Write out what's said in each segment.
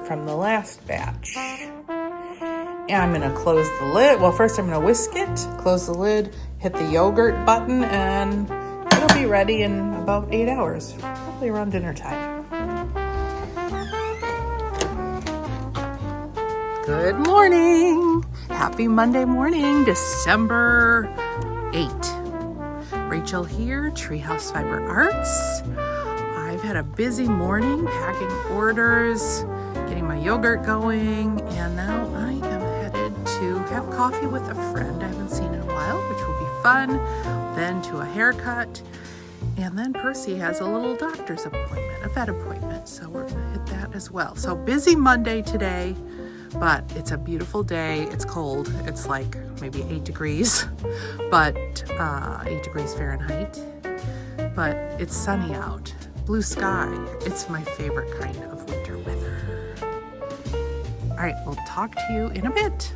yogurt from the last batch. And I'm gonna close the lid. Well, first I'm gonna whisk it, close the lid, hit the yogurt button, and it'll be ready in about 8 hours, probably around dinner time. Good morning. Happy Monday morning, December 8. Rachel here, Treehouse Fiber Arts. I've had a busy morning packing orders, getting my yogurt going, and now I am headed to have coffee with a friend I haven't seen in a while, which will be fun. Then to a haircut, and then Percy has a little doctor's appointment, a vet appointment, so we're gonna hit that as well. So busy Monday today, but it's a beautiful day. It's cold. It's like maybe 8 degrees, but 8 degrees Fahrenheit, but it's sunny out. Blue sky. It's my favorite kind of winter weather. All right, we'll talk to you in a bit.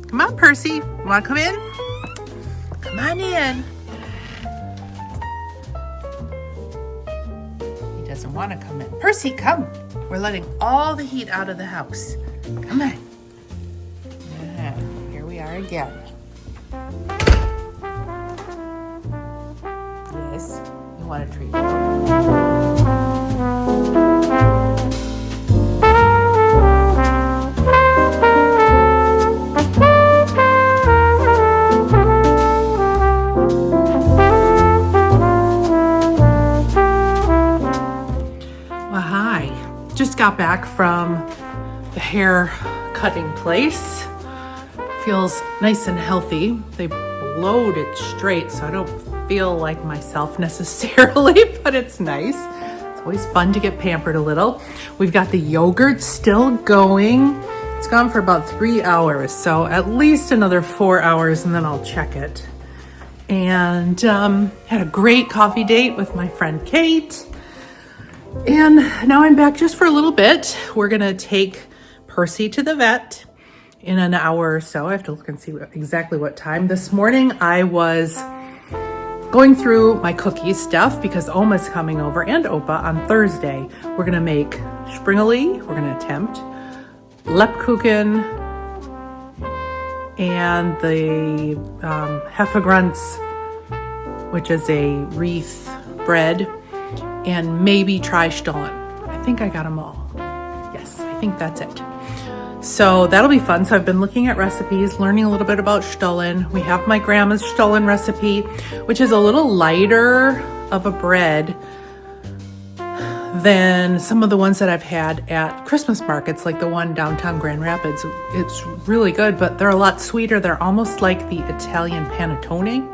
Come on, Percy. You want to come in? Come on in. He doesn't want to come in. Percy, come. We're letting all the heat out of the house. Come on. Here we are again. Yes, you want a treat. Just got back from the hair cutting place. Feels nice and healthy. They blowed it straight, so I don't feel like myself necessarily, but it's nice. It's always fun to get pampered a little. We've got the yogurt still going. It's gone for about 3 hours, so at least another 4 hours and then I'll check it. And had a great coffee date with my friend Kate. And now I'm back just for a little bit. We're gonna take Percy to the vet in an hour or so. I have to look and see exactly what time. This morning I was going through my cookie stuff because Oma's coming over and Opa on Thursday. We're gonna make Springeli, we're gonna attempt Lebkuchen, and the Hefegrunz, which is a wreath bread, and maybe try Stollen. I think I got them all. Yes, I think that's it. So that'll be fun. So I've been looking at recipes, learning a little bit about Stollen. We have my grandma's Stollen recipe, which is a little lighter of a bread than some of the ones that I've had at Christmas markets, like the one downtown Grand Rapids. It's really good, but they're a lot sweeter. They're almost like the Italian panettone.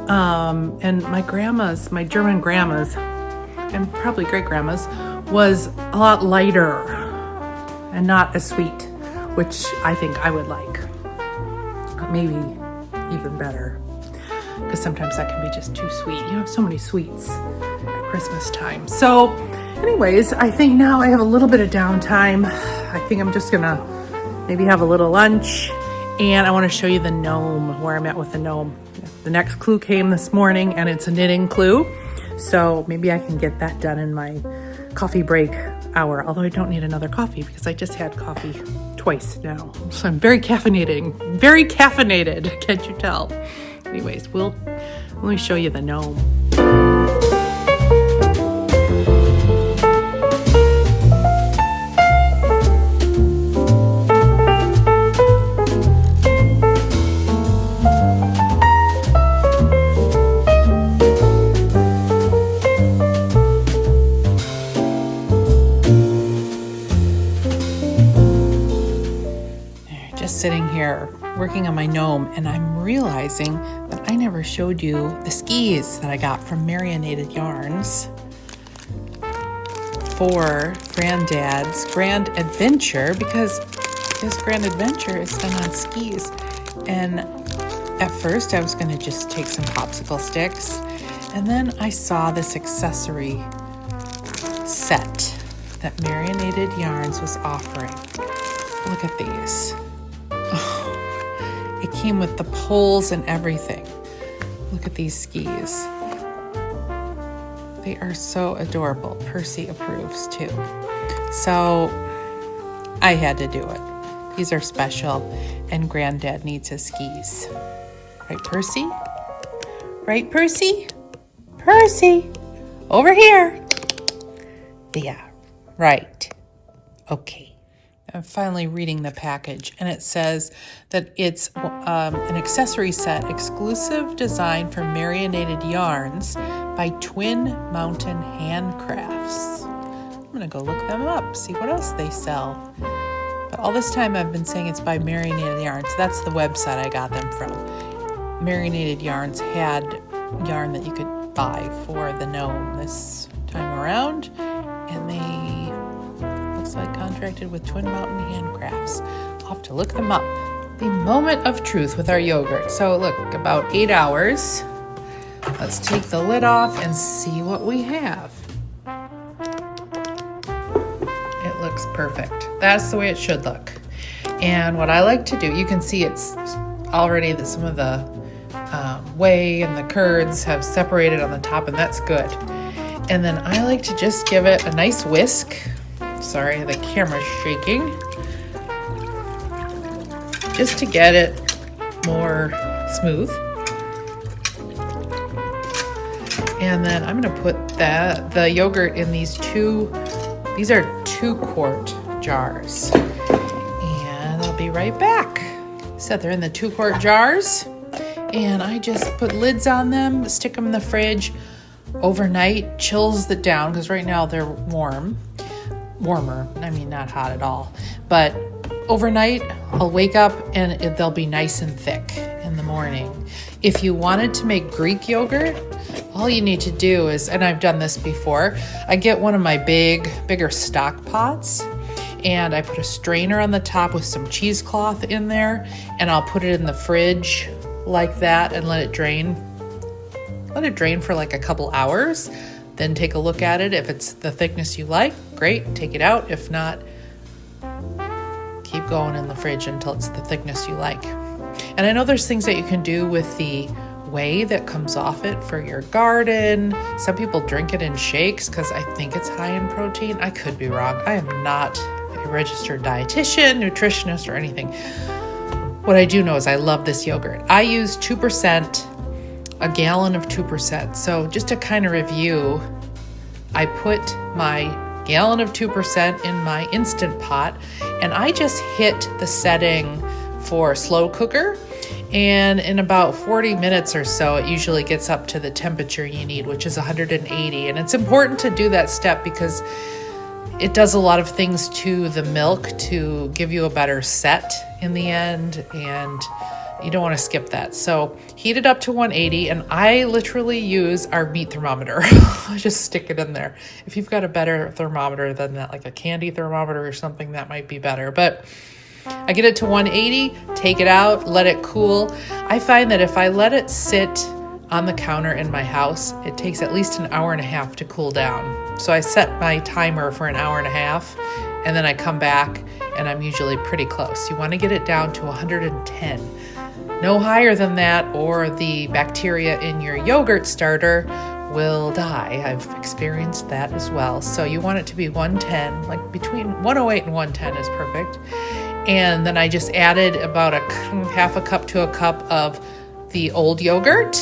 And my German grandma's, and probably great grandma's, was a lot lighter and not as sweet, which I think I would like. Maybe even better, because sometimes that can be just too sweet. You have so many sweets at Christmas time. So anyways, I think now I have a little bit of downtime. I think I'm just gonna maybe have a little lunch, and I want to show you the gnome, where I'm at with the gnome. The next clue came this morning, and it's a knitting clue. So maybe I can get that done in my coffee break hour, although I don't need another coffee because I just had coffee twice now. So I'm very caffeinated, can't you tell? Anyways, let me show you the gnome. Sitting here working on my gnome, and I'm realizing that I never showed you the skis that I got from Marinated Yarns for Granddad's Grand Adventure, because his Grand Adventure is done on skis. And at first I was going to just take some popsicle sticks, and then I saw this accessory set that Marinated Yarns was offering. Look at these. It came with the poles and everything. Look at these skis. They are so adorable. Percy approves too. So I had to do it. These are special, and Granddad needs his skis. Right, Percy? Right, Percy? Percy! Over here! Yeah, right. Okay. I'm finally reading the package, and it says that it's an accessory set exclusive design for marinated yarns by Twin Mountain Handcrafts. I'm gonna go look them up, see what else they sell. But all this time I've been saying it's by Marinated Yarns. That's the website I got them from. Marinated Yarns had yarn that you could buy for the gnome this time around, and they looks like contracted with Twin Mountain Handcrafts. I'll have to look them up. The moment of truth with our yogurt. So look, about 8 hours. Let's take the lid off and see what we have. It looks perfect. That's the way it should look. And what I like to do, you can see it's already that some of the whey and the curds have separated on the top, and that's good. And then I like to just give it a nice whisk. Sorry, the camera's shaking. Just to get it more smooth. And then I'm gonna put the yogurt in these are 2-quart jars. And I'll be right back. So they're in the 2-quart jars. And I just put lids on them, stick them in the fridge overnight, chills it down, because right now they're warmer. I mean, not hot at all. But overnight, I'll wake up and they'll be nice and thick in the morning. If you wanted to make Greek yogurt, all you need to do is, and I've done this before, I get one of my bigger stock pots, and I put a strainer on the top with some cheesecloth in there, and I'll put it in the fridge like that and let it drain. Let it drain for like a couple hours, then take a look at it. If it's the thickness you like, great, take it out. If not, keep going in the fridge until it's the thickness you like. And I know there's things that you can do with the whey that comes off it for your garden. Some people drink it in shakes because I think it's high in protein. I could be wrong. I am not a registered dietitian, nutritionist, or anything. What I do know is I love this yogurt. I use 2%, a gallon of 2%. So just to kind of review, I put my gallon of 2% in my Instant Pot, and I just hit the setting for slow cooker. And in about 40 minutes or so, it usually gets up to the temperature you need, which is 180. And it's important to do that step because it does a lot of things to the milk to give you a better set in the end, and you don't want to skip that. So heat it up to 180, and I literally use our meat thermometer. I just stick it in there. If you've got a better thermometer than that, like a candy thermometer or something, that might be better. But I get it to 180, take it out, let it cool. I find that if I let it sit on the counter in my house, it takes at least an hour and a half to cool down. So I set my timer for an hour and a half, and then I come back, and I'm usually pretty close. You want to get it down to 110. No higher than that, or the bacteria in your yogurt starter will die. I've experienced that as well. So you want it to be 110, like between 108 and 110 is perfect. And then I just added about half a cup to a cup of the old yogurt.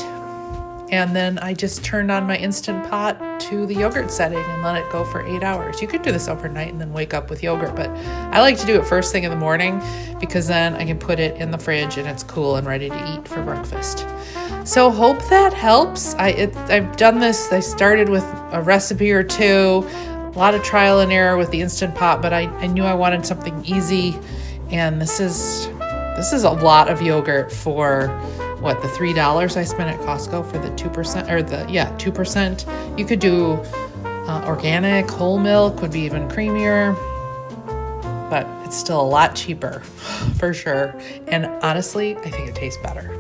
And then I just turned on my Instant Pot to the yogurt setting and let it go for 8 hours. You could do this overnight and then wake up with yogurt, but I like to do it first thing in the morning because then I can put it in the fridge and it's cool and ready to eat for breakfast. So hope that helps. I've done this. I started with a recipe or two, a lot of trial and error with the Instant Pot, but I knew I wanted something easy, and this is a lot of yogurt for what, the $3 I spent at Costco for the 2%, or 2%. You could do organic, whole milk, would be even creamier, but it's still a lot cheaper for sure. And honestly, I think it tastes better.